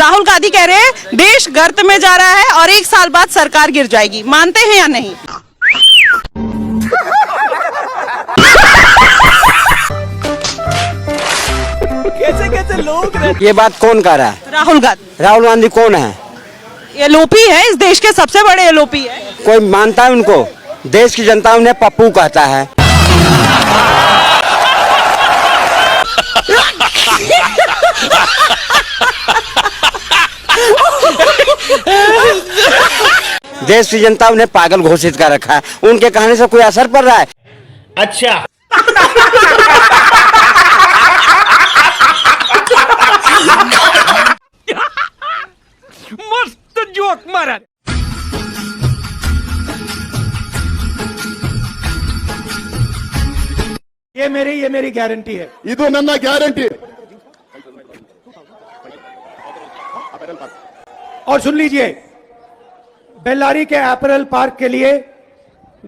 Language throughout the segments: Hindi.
राहुल गांधी कह रहे हैं देश गर्त में जा रहा है और 1 साल बाद सरकार गिर जाएगी, मानते हैं या नहीं? कैसे कैसे लोग ये बात कौन कह रहा है? राहुल गांधी। राहुल गांधी कौन है? एलओपी है, इस देश के सबसे बड़े एलओपी है। कोई मानता है उनको? देश की जनता उन्हें पप्पू कहता है। देश की जनता उन्हें पागल घोषित कर रखा है। उनके कहने से कोई असर पड़ रहा है? अच्छा। मस्त जोक मारा। ये मेरी गारंटी है। ಇದು ನನ್ನ ಗ್ಯಾರಂಟಿ। और सुन लीजिए, बेल्लारी के एपरल पार्क के लिए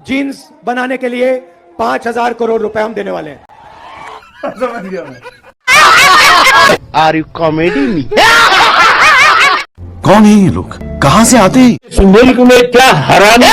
जीन्स बनाने के लिए 5,000 करोड़ रुपए हम देने वाले हैं। समझ गया मैं। Are you comedy me? कौन है ये लोग? कहां से आते हैं? मुल्क में क्या हराना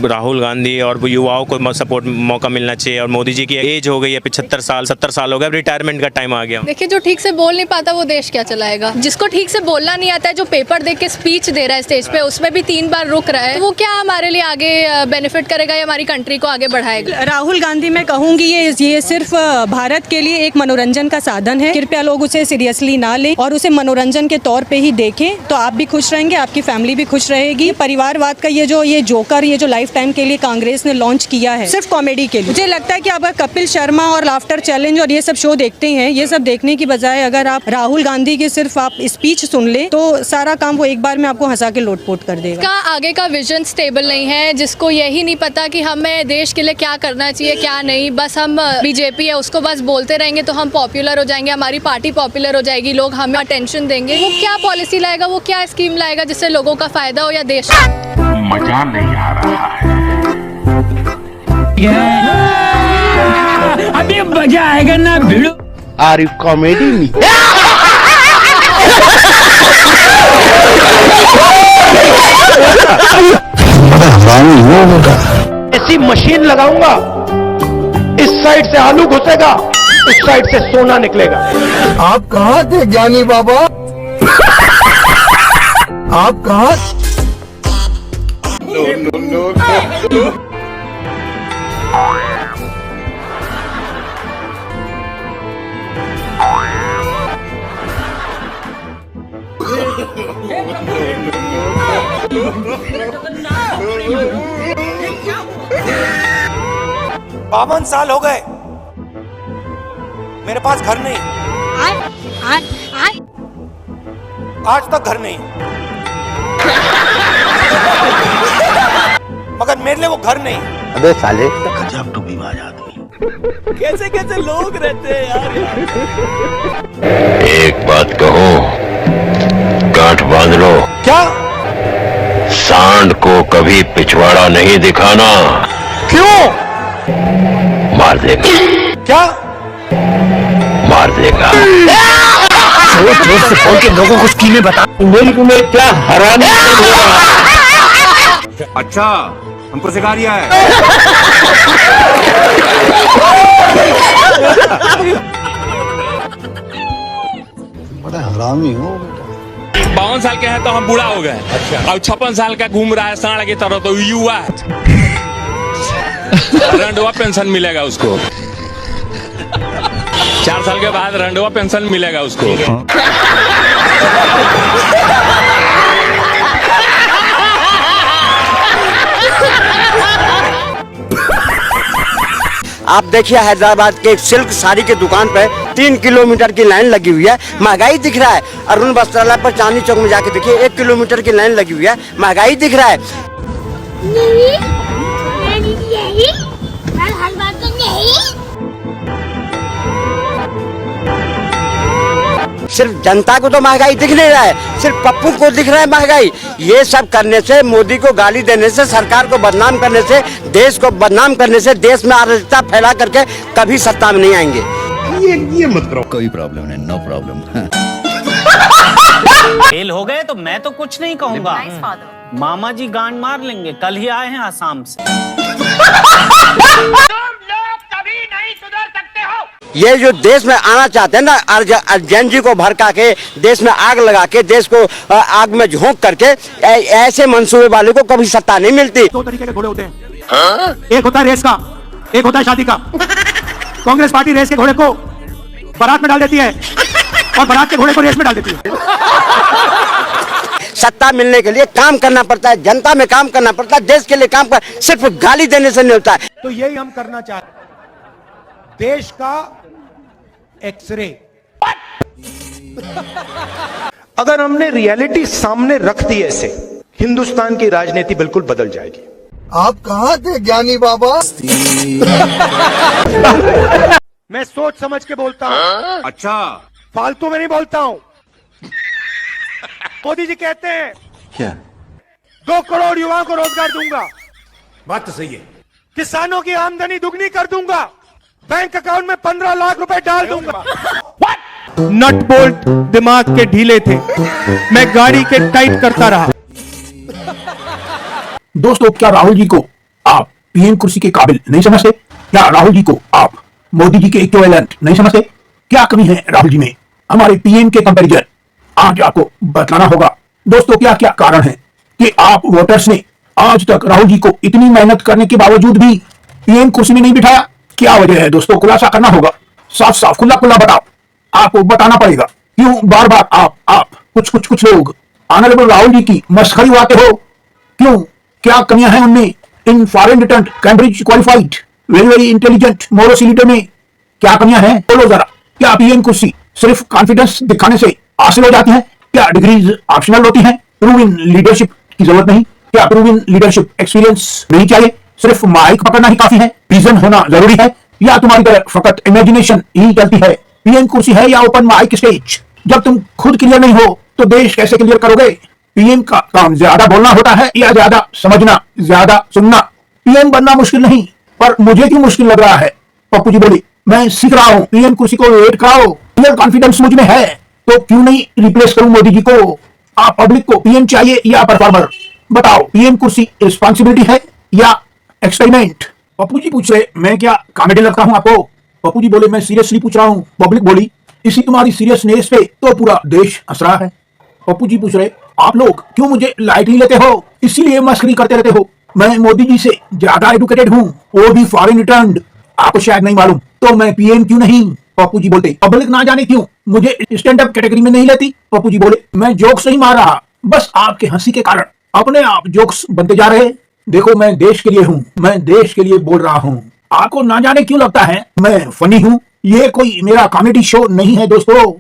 राहुल गांधी और युवाओं को सपोर्ट मौका मिलना चाहिए। और मोदी जी की एज हो गई है, 75 साल 70 साल हो गया, रिटायरमेंट का टाइम आ गया। देखिए, जो ठीक से बोल नहीं पाता वो देश क्या चलाएगा? जिसको ठीक से बोलना नहीं आता है, जो पेपर देख के स्पीच दे रहा है स्टेज पे, उसमें भी 3 बार रुक रहा है, तो वो क्या हमारे लिए आगे बेनिफिट करेगा या हमारी कंट्री को आगे बढ़ाएगा? राहुल गांधी मैं कहूंगी ये सिर्फ भारत के लिए एक मनोरंजन का साधन है। कृपया लोग उसे सीरियसली ना लें और उसे मनोरंजन के तौर पे ही देखें, तो आप भी खुश रहेंगे, आपकी फैमिली भी खुश रहेगी। परिवारवाद का ये जोकर, ये जो लाइफ टाइम के लिए कांग्रेस ने लॉन्च किया है सिर्फ कॉमेडी के लिए, मुझे लगता है कि आप कपिल शर्मा और लाफ्टर चैलेंज और ये सब शो देखते हैं, ये सब देखने की बजाय अगर आप राहुल गांधी की सिर्फ आप स्पीच सुन ले तो सारा काम वो एक बार में आपको हंसा के लोटपोट कर देगा। का आगे का विजन स्टेबल नहीं है, जिसको यही नहीं पता कि हमें देश के लिए क्या करना चाहिए क्या नहीं। बस हम बीजेपी है उसको बस बोलते रहेंगे तो हम पॉपुलर हो जाएंगे, हमारी पार्टी पॉपुलर हो जाएगी, लोग हमें अटेंशन देंगे। वो क्या पॉलिसी लाएगा, वो क्या स्कीम लाएगा जिससे लोगों का फायदा हो या देश? मजा नहीं आ रहा है। अभी मजा आएगा ना भिड़ो। Are you comedy me? ऐसी मशीन लगाऊंगा, इस साइड से आलू घुसेगा, उस साइड से सोना निकलेगा। आप कहाँ थे ज्ञानी बाबा? आप कहाँ? नो। बावन साल हो गए, मेरे पास घर नहीं। आज तक घर नहीं, मगर मेरे लिए वो घर नहीं। अबे साले, गजब टूबीबाज आदमी। कैसे कैसे लोग रहते हैं यार। एक बात कहो, गांठ बांध लो। क्या? सांड को कभी पिछवाड़ा नहीं दिखाना। क्यों? मार देगा। क्या? मार देगा। जोर से बोल के लोगों को स्कीमें बता। मुल्क में क्या हराना अच्छा, हमको सिखा रिया है। बड़ा हरामी हो। 52 साल के हैं तो हम बूढ़ा हो गए। अच्छा। और 56 साल का घूम रहा है सांड की तरह, तो युवा रंडवा पेंशन मिलेगा उसको। 4 साल के बाद रंडवा पेंशन मिलेगा उसको। आप देखिए हैदराबाद के एक सिल्क साड़ी की दुकान पर 3 किलोमीटर की लाइन लगी हुई है, महंगाई दिख रहा है। अरुण वस्त्रालय पर चांदनी चौक में जाके देखिए 1 किलोमीटर की लाइन लगी हुई है, महंगाई दिख रहा है। सिर्फ जनता को तो महंगाई दिख नहीं रहा है, सिर्फ पप्पू को दिख रहा है महंगाई। ये सब करने से, मोदी को गाली देने से, सरकार को बदनाम करने से, देश को बदनाम करने से, देश में अराजकता फैला करके कभी सत्ता में नहीं आएंगे। ये मत करो। कोई प्रॉब्लम नहीं, नो प्रॉब्लम। फेल हो गए तो मैं तो कुछ नहीं कहूंगा, मामा जी गांड मार लेंगे, कल ही आए हैं आसाम से। ये जो देश में आना चाहते हैं ना, अर्जन जी को भड़का के, देश में आग लगा के, देश को आग में झोंक करके, ऐसे मंसूबे वाले को कभी सत्ता नहीं मिलती। दो तरीके के घोड़े होते हैं, एक होता है रेस का, एक होता है शादी का। कांग्रेस पार्टी रेस के घोड़े को बारात में डाल देती है और बारात के घोड़े को रेस में डाल देती है। सत्ता मिलने के लिए काम करना पड़ता है, जनता में काम करना पड़ता है, देश के लिए काम कर, सिर्फ गाली देने से नहीं होता है। तो यही हम करना चाहते हैं, देश का एक्सरे। अगर हमने रियलिटी सामने रख दी ऐसे, हिंदुस्तान की राजनीति बिल्कुल बदल जाएगी। आप कहाँ थे ज्ञानी बाबा? मैं सोच समझ के बोलता हूँ। अच्छा, फालतू में नहीं बोलता हूँ। मोदी जी कहते हैं क्या 2 करोड़ युवाओं को रोजगार दूंगा। बात तो सही है। किसानों की आमदनी दुगनी कर दूंगा, बैंक अकाउंट में 15 लाख रुपए डाल दूंगा। नट बोल्ट दिमाग के ढीले थे, मैं गाड़ी के टाइट करता रहा। दोस्तों, क्या राहुल जी को आप पीएम कुर्सी के काबिल नहीं समझते? क्या राहुल जी को आप मोदी जी के इक्विवेलेंट नहीं समझते? क्या कमी है राहुल जी में हमारे पीएम के कंपैरिजन? आज आपको बताना होगा दोस्तों क्या क्या कारण है कि आप वोटर्स ने आज तक राहुल जी को इतनी मेहनत करने के बावजूद भी पीएम कुर्सी में नहीं बिठाया। क्या वजह है दोस्तों? खुलासा करना होगा, साफ साफ खुला खुला बताओ, आपको बताना पड़ेगा। क्यों बार बार आप कुछ लोग ऑनरेबल राहुल जी की मस्खरी उड़ाते हो? क्यों? क्या कमियां हैं उनमें? In foreign return Cambridge qualified very intelligent Morris leader में क्या कमियां हैं? बोलो जरा। क्या पीएम कुर्सी सिर्फ कॉन्फिडेंस दिखाने से हासिल हो जाती है? क्या डिग्रीज ऑप्शनल होती हैं? प्रूव इन लीडरशिप की जरूरत नहीं? क्या प्रूव इन लीडरशिप एक्सपीरियंस नहीं चाहिए? सिर्फ माइक पकड़ना ही काफी है? विजन होना जरूरी है? या तुम्हारी तरह फकत इमेजिनेशन ही चलती है? पीएम कुर्सी है या ओपन माइक स्टेज? जब तुम खुद क्लियर नहीं हो तो देश कैसे क्लियर करोगे? पीएम का काम ज्यादा बोलना होता है या ज्यादा समझना, ज्यादा सुनना? पीएम बनना मुश्किल नहीं, पर मुझे क्यों मुश्किल लग रहा है? पप्पू जी बोली मैं सीख रहा हूँ, पीएम कुर्सी को वेट कराओ, क्लियर कॉन्फिडेंस मुझ में है, तो क्यों नहीं रिप्लेस करूं मोदी जी को? आप पब्लिक को पीएम चाहिए या परफॉर्मर? बताओ, पीएम कुर्सी रिस्पॉन्सिबिलिटी है या एक्सपेरिमेंट? पप्पू जी पूछ रहे मैं क्या कॉमेडी लगता हूं आपको? पप्पू जी बोले मैं सीरियसली पूछ रहा हूं। पब्लिक बोली इसी तुम्हारी सीरियसनेस पे तो पूरा देश हंस रहा है। पप्पू जी पूछ रहे आप लोग क्यों मुझे लाइटली लेते हो, इसीलिए मस्करी करते रहते हो? मैं मोदी जी से ज्यादा एडुकेटेड हूँ, वो भी फॉरेन रिटर्न्ड, आपको शायद नहीं मालूम, तो मैं पीएम क्यों नहीं? पप्पू जी बोलते पब्लिक ना जाने क्यों मुझे स्टैंड अप कैटेगरी में नहीं लेती। पप्पू जी बोले मैं जोक्स नहीं मार रहा, बस आपके हंसी के कारण अपने आप जोक्स बनते जा रहे। देखो मैं देश के लिए हूँ, मैं देश के लिए बोल रहा हूँ, आपको ना जाने क्यों लगता है मैं फनी हूँ? ये कोई मेरा कॉमेडी शो नहीं है दोस्तों।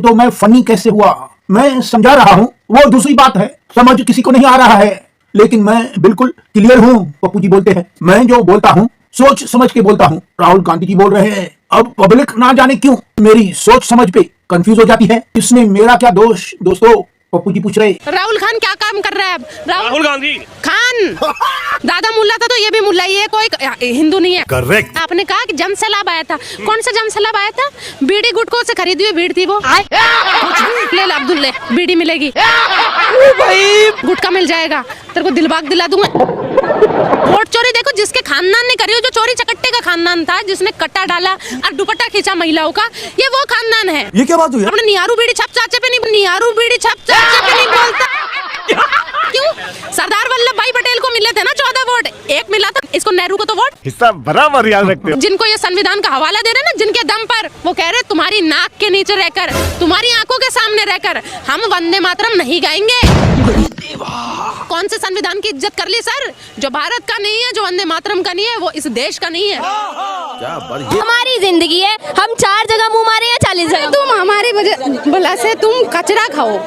तो मैं फनी कैसे हुआ? मैं समझा रहा हूँ, वो दूसरी बात है, समझ किसी को नहीं आ रहा है, लेकिन मैं बिल्कुल क्लियर हूँ। पप्पू जी बोलते हैं मैं जो बोलता हूँ सोच समझ के बोलता हूँ। राहुल गांधी जी बोल रहे हैं अब पब्लिक ना जाने क्यों मेरी सोच समझ पे कंफ्यूज हो जाती है, इसमें मेरा क्या दोष? दोस्तों पप्पू जी पूछ रहे राहुल खान क्या काम कर रहा है अब? राहुल गांधी खान दादा मुल्ला था तो ये भी मुल्ला ही है, कोई हिंदू नहीं है। करेक्ट। आपने कहा कि जन सैलाब आया था, कौन सा जन सैलाब आया था? बीड़ी गुटकों से खरीदी हुई भीड़ थी वो। ले ला अब्दुल्ले, बीड़ी मिलेगी भाई, गुटका मिल जाएगा, तेरे को दिलबाग दिला दूंगा। वोट चोरी देखो जिसके खानदान ने करी हो, जो चोरी चकट्टे का खानदान था, जिसने कट्टा डाला और दुपट्टा खींचा महिलाओं का, ये वो खानदान है। ये क्या बात हुई? अपने नियारू बीड़ी छप चाचे पे नहीं, नियारू बीड़ी छप चाचे पे नहीं बोलता। क्यों? सरदार वल्लभ भाई पटेल को मिले थे ना 14 वोट, एक मिला था, इसको नेहरू को तो वोट हिस्सा बराबर याद रखते हो। जिनको ये संविधान का हवाला दे रहे ना, जिनके दम पर वो कह रहे तुम्हारी नाक के नीचे रहकर, तुम्हारी आंखों के सामने रहकर हम वंदे मातरम नहीं गाएंगे। कौन से संविधान की इज्जत कर ली सर? जो भारत का नहीं है, जो वंदे मातरम का नहीं है, वो इस देश का नहीं है। हमारी जिंदगी है, हम 4 जगह मुंह मारे या 40 जगह। तुम हमारी वजह भला से तुम कचरा खाओ।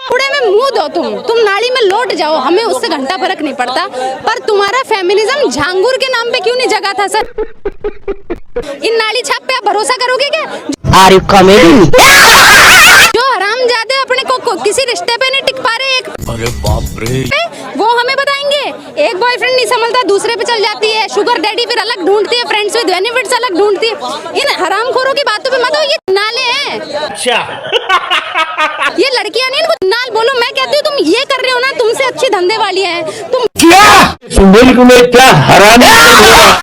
कूड़े में मुंह दो, तुम नाली में लौट जाओ, हमें उससे घंटा फर्क नहीं पड़ता, पर तुम्हारा फेमिनिज्म झांगुर के नाम पे क्यों नहीं जगा था सर? इन नाली छाप पे आप भरोसा करोगे क्या? Are you comedy? जो हरामजादे अपने को किसी रिश्ते पे नहीं टिक पा रहे, एक अरे बाप रे, वो हमें बताएंगे। एक बार नहीं संभलता दूसरे पे चल जाती है, शुगर डैडी फिर अलग ढूंढती है, फ्रेंड्स विद बेनिफिट्स अलग ढूंढती है। इन हरामखोरों की बातों पे मत आओ, ये नाले हैं। अच्छा ये लड़कियां नहीं, इनको नाल बोलो। मैं कहती हूँ तुम ये कर रहे हो ना, तुमसे अच्छी धंधे वाली है तुम। क्या हराम।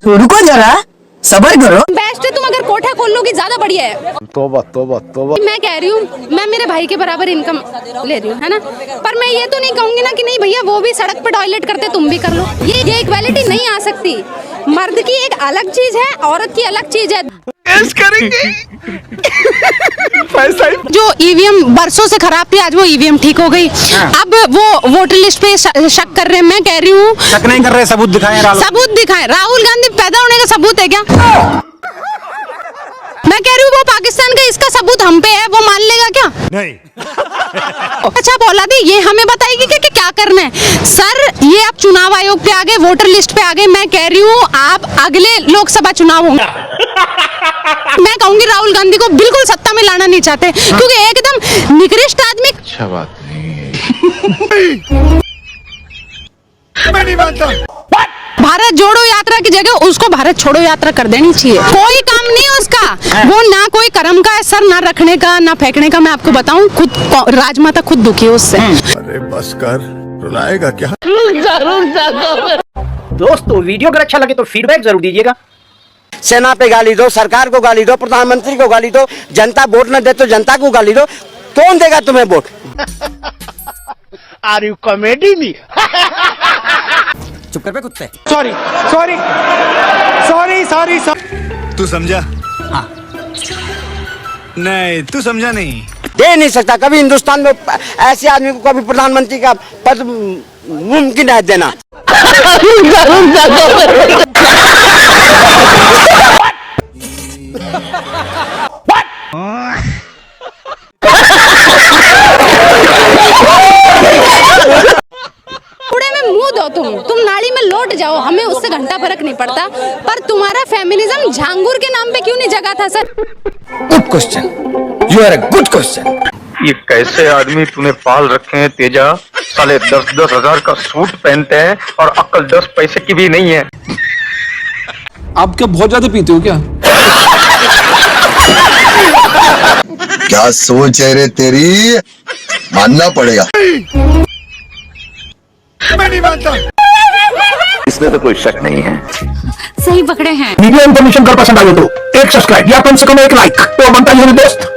रुको जरा, सबर करो। बेस्ट है तुम अगर कोठा खोल लोगी, ज्यादा बढ़िया है। तोबा तोबा तोबा। मैं कह रही हूँ मैं मेरे भाई के बराबर इनकम ले रही हूँ, है ना, पर मैं ये तो नहीं कहूंगी ना कि नहीं भैया वो भी सड़क पे टॉयलेट करते तुम भी कर लो। ये इक्वालिटी नहीं आ सकती। मर्द की एक अलग चीज है, औरत की अलग चीज है। जो ईवीएम बरसों से खराब थी, आज वो ईवीएम ठीक हो गई। अब वो वोटर लिस्ट पे शक कर रहे हैं। मैं कह रही हूँ शक नहीं कर रहे, सबूत दिखाएं। सबूत दिखाएं। राहुल गांधी पैदा होने का सबूत है क्या? मैं कह रही हूँ वो पाकिस्तान का, इसका सबूत हम पे है, वो मान लेगा क्या? नहीं। अच्छा औलादी, ये हमें बताएगी कि क्या करना है। सर ये आप चुनाव आयोग पे आ गए, वोटर लिस्ट पे आ गए। मैं कह रही हूँ आप अगले लोकसभा चुनाव होंगे, मैं कहूंगी राहुल गांधी को बिल्कुल सत्ता में लाना नहीं चाहते, क्योंकि एकदम निकृष्ट आदमी। अच्छा बात नहीं। मैं नहीं मानता। भारत जोड़ो यात्रा की जगह उसको भारत छोड़ो यात्रा कर देनी चाहिए। कोई काम नहीं है उसका, वो ना कोई कर्म का है, सर ना रखने का ना फेंकने का। मैं आपको बताऊं, खुद राजमाता खुद दुखी है उससे। अरे बस कर, रुलाएगा क्या? दोस्तों वीडियो अगर अच्छा लगे तो फीडबैक जरूर दीजिएगा। सेना पे गाली दो, सरकार को गाली दो, प्रधानमंत्री को गाली दो। जनता वोट न दे तो जनता को गाली दो। कौन देगा तुम्हें vote? Are you comedy me? चुप कर पे कुत्ते। Sorry sorry sorry sorry sorry. तू समझा? हाँ। नहीं तू समझा नहीं। दे नहीं सकता कभी हिंदुस्तान में ऐसे आदमी को कभी प्रधानमंत्री का पद मुमकिन है देना। कूड़े में मुंह दो, तुम नाली में लौट जाओ, हमें उससे घंटा फर्क नहीं पड़ता। पर तुम्हारा फेमिनिज्म झांगुर के नाम पे क्यों नहीं जगा था sir? Good question, you are a good question. ये कैसे आदमी तूने पाल रखे हैं तेजा? साले 10-10 हजार का सूट पहनते हैं और अक्ल 10 पैसे की भी नहीं है। आप क्या बहुत ज्यादा पीते हो क्या? क्या सोच है रे तेरी, मानना पड़ेगा। मैं नहीं मानता। इसमें तो कोई शक नहीं है। सही पकड़े हैं। वीडियो इन्फॉर्मेशन कर पसंद आए तो एक सब्सक्राइब या कम से कम एक लाइक तो बनता ही है दोस्त।